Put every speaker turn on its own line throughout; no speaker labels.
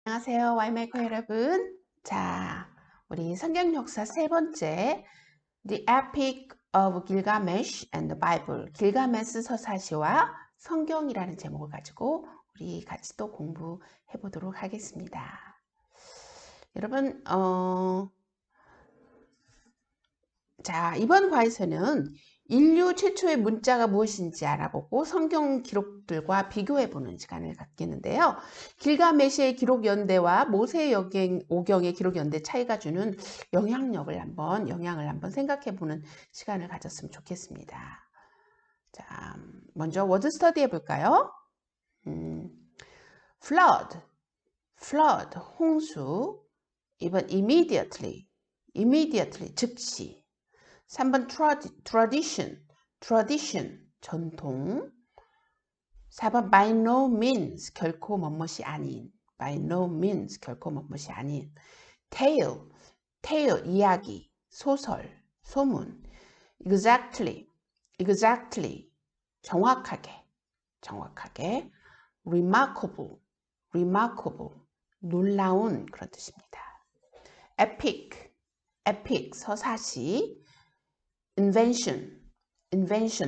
안녕하세요, 와이메이커 여러분. 자, 우리 성경 역사 세 번째, The Epic of Gilgamesh and the Bible, 길가메스 서사시와 성경이라는 제목을 가지고 우리 같이 또 공부해 보도록 하겠습니다. 여러분, 자, 이번 과에서는 인류 최초의 문자가 무엇인지 알아보고 성경 기록들과 비교해보는 시간을 갖겠는데요. 길가메시의 기록 연대와 모세의 오경의 기록 연대 차이가 주는 영향을 한번 생각해보는 시간을 가졌으면 좋겠습니다. 자, 먼저 워드 스터디 해볼까요? flood, 홍수. 2번 immediately, 즉시. 3번 tradition, 전통. 4번 by no means, 결코 뭐뭇이 아닌. tale, 이야기, 소설, 소문. exactly, 정확하게. remarkable, 놀라운, 그런 뜻입니다. epic, 서사시. invention,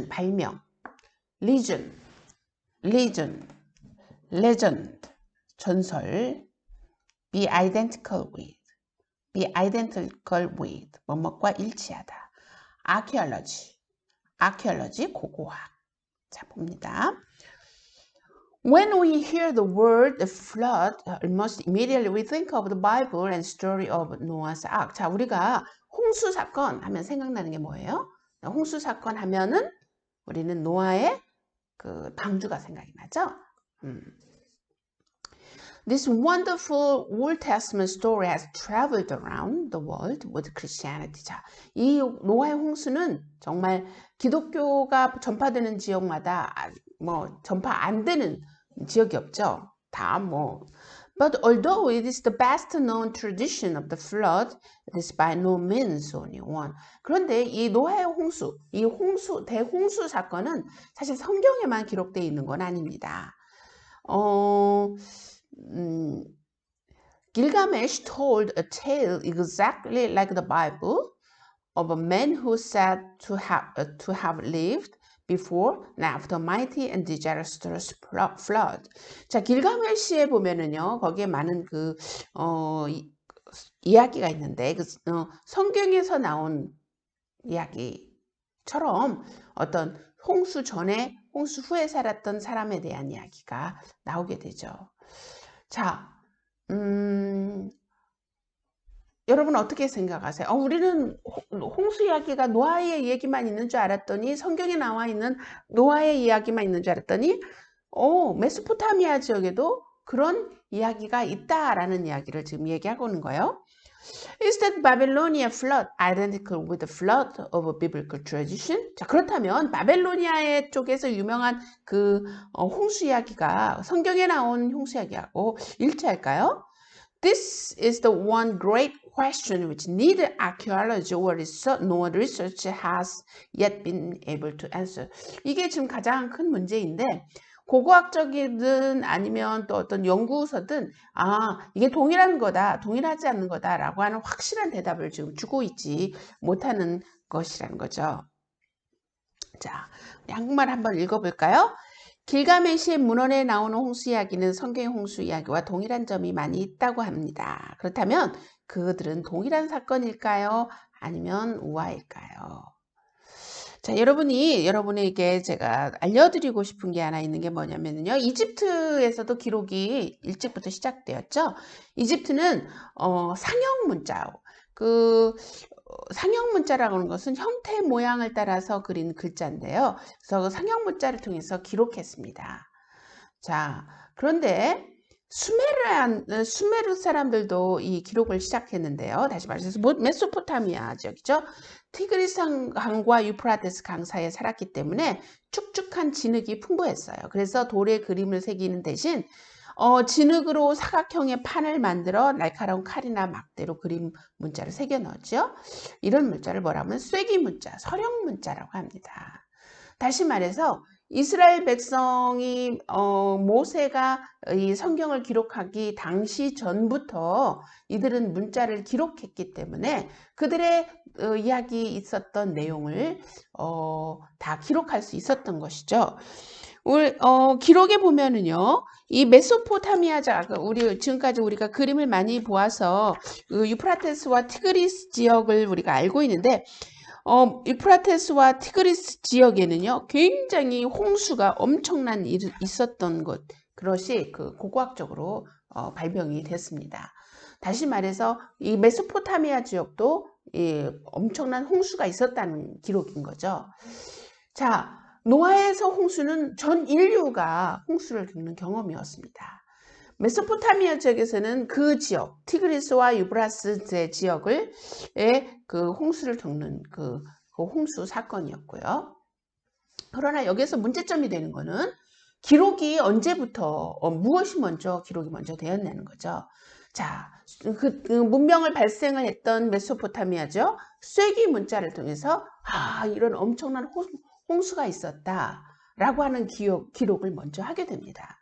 발명. legend, 전설. be identical with, 뭐뭐과 일치하다. archaeology, 고고학. 자, 봅니다. When we hear the word flood, almost immediately we think of the Bible and story of Noah's Ark. 자, 우리가 홍수 사건 하면 생각나는 게 뭐예요? 홍수 사건 하면은 우리는 노아의 그 방주가 생각이 나죠? This wonderful Old Testament story has traveled around the world with Christianity. 자, 이 노아의 홍수는 정말 기독교가 전파되는 지역마다 전파 안 되는 지역이 없죠. But although it is the best known tradition of the flood, it is by no means only one. 그런데 이 노아의 홍수, 대홍수 사건은 사실 성경에만 기록되어 있는 건 아닙니다. Gilgamesh told a tale exactly like the Bible of a man who said to have lived before and after mighty and disastrous flood. 자, 길가메시에 보면은요, 거기에 많은 이야기가 있는데, 성경에서 나온 이야기처럼 어떤 홍수 전에, 홍수 후에 살았던 사람에 대한 이야기가 나오게 되죠. 자, 여러분 어떻게 생각하세요? 우리는 홍수 이야기가 노아의 얘기만 있는 줄 알았더니, 성경에 나와 있는 노아의 이야기만 있는 줄 알았더니 메소포타미아 지역에도 그런 이야기가 있다라는 이야기를 지금 얘기하고 있는 거예요. Is that Babylonian flood identical with the flood of a biblical tradition? 자, 그렇다면 바벨로니아의 쪽에서 유명한 그 홍수 이야기가 성경에 나온 홍수 이야기하고 일치할까요? This is the one great question which neither archaeology or research has yet been able to answer. 이게 지금 가장 큰 문제인데, 고고학적이든 아니면 또 어떤 연구서든 이게 동일하지 않는 거다라고 하는 확실한 대답을 지금 주고 있지 못하는 것이라는 거죠. 자, 한국말 한번 읽어볼까요? 길가메시의 문헌에 나오는 홍수 이야기는 성경의 홍수 이야기와 동일한 점이 많이 있다고 합니다. 그렇다면 그들은 동일한 사건일까요? 아니면 우화일까요? 자, 여러분에게 제가 알려드리고 싶은 게 하나 있는 게 뭐냐면요. 이집트에서도 기록이 일찍부터 시작되었죠. 이집트는 상형 문자, 상형 문자라고 하는 것은 형태 모양을 따라서 그린 글자인데요. 그래서 상형 문자를 통해서 기록했습니다. 자, 그런데 수메르 사람들도 이 기록을 시작했는데요. 다시 말해서 메소포타미아 지역이죠. 티그리스 강과 유프라테스 강 사이에 살았기 때문에 축축한 진흙이 풍부했어요. 그래서 돌에 그림을 새기는 대신 진흙으로 사각형의 판을 만들어 날카로운 칼이나 막대로 그림 문자를 새겨 넣었죠. 이런 문자를 뭐라 하면 쐐기 문자, 서령 문자라고 합니다. 다시 말해서 이스라엘 백성이 모세가 이 성경을 기록하기 당시 전부터 이들은 문자를 기록했기 때문에 그들의 이야기 있었던 내용을 다 기록할 수 있었던 것이죠. 기록에 보면은요, 이 메소포타미아자, 우리 지금까지 우리가 그림을 많이 보아서 유프라테스와 티그리스 지역을 우리가 알고 있는데, 유프라테스와 티그리스 지역에는요, 굉장히 홍수가 엄청난 일이 있었던 그것이 고고학적으로 발견이 됐습니다. 다시 말해서 이 메소포타미아 지역도 엄청난 홍수가 있었다는 기록인 거죠. 자, 노아에서 홍수는 전 인류가 홍수를 겪는 경험이었습니다. 메소포타미아 지역에서는 그 지역, 티그리스와 유브라스 지역을 그 홍수를 겪는 그 홍수 사건이었고요. 그러나 여기서 문제점이 되는 거는 기록이 언제부터 무엇이 먼저 기록이 먼저 되었냐는 거죠. 자, 그 문명을 발생을 했던 메소포타미아죠. 쐐기 문자를 통해서 이런 엄청난 홍수가 있었다라고 하는 기록을 먼저 하게 됩니다.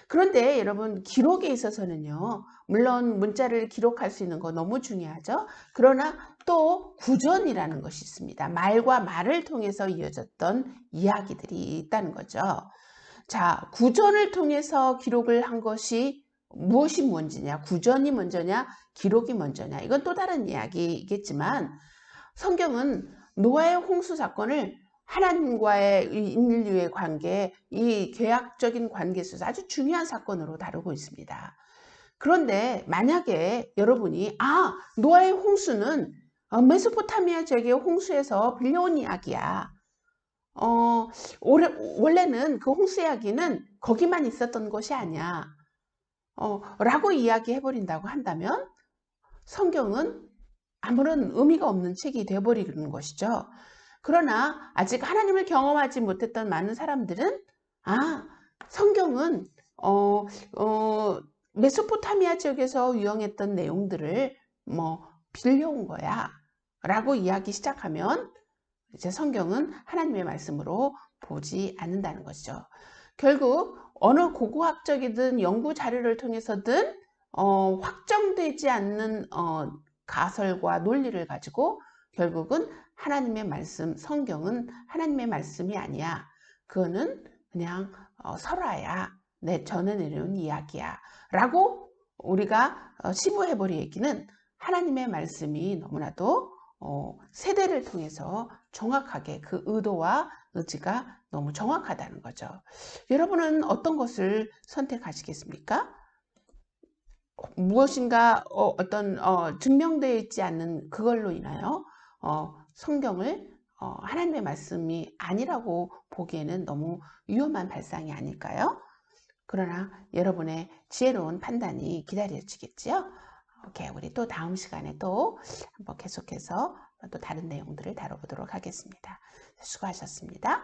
그런데 여러분, 기록에 있어서는요, 물론 문자를 기록할 수 있는 거 너무 중요하죠. 그러나 또 구전이라는 것이 있습니다. 말과 말을 통해서 이어졌던 이야기들이 있다는 거죠. 자, 구전을 통해서 기록을 한 것이 무엇이 먼저냐, 구전이 먼저냐, 기록이 먼저냐, 이건 또 다른 이야기겠지만 성경은 노아의 홍수 사건을 하나님과의 인류의 관계, 이 계약적인 관계 속에서 아주 중요한 사건으로 다루고 있습니다. 그런데 만약에 여러분이 노아의 홍수는 메소포타미아 지역의 홍수에서 빌려온 이야기야. 원래는 그 홍수 이야기는 거기만 있었던 것이 아니야. 라고 이야기해버린다고 한다면 성경은 아무런 의미가 없는 책이 되어버리는 것이죠. 그러나 아직 하나님을 경험하지 못했던 많은 사람들은 성경은 메소포타미아 지역에서 유행했던 내용들을 빌려온 거야 라고 이야기 시작하면 이제 성경은 하나님의 말씀으로 보지 않는다는 것이죠. 결국 어느 고고학적이든 연구 자료를 통해서든 확정되지 않는 가설과 논리를 가지고 결국은 하나님의 말씀, 성경은 하나님의 말씀이 아니야. 그거는 그냥 설화야. 전해내려온 이야기야. 라고 우리가 시부해버리기는 하나님의 말씀이 너무나도 세대를 통해서 정확하게 그 의도와 의지가 너무 정확하다는 거죠. 여러분은 어떤 것을 선택하시겠습니까? 무엇인가 어떤 증명되어 있지 않는 그걸로 인하여 성경을 하나님의 말씀이 아니라고 보기에는 너무 위험한 발상이 아닐까요? 그러나 여러분의 지혜로운 판단이 기다려지겠지요? 오케이, 우리 또 다음 시간에 또 한번 계속해서 또 다른 내용들을 다뤄보도록 하겠습니다. 수고하셨습니다.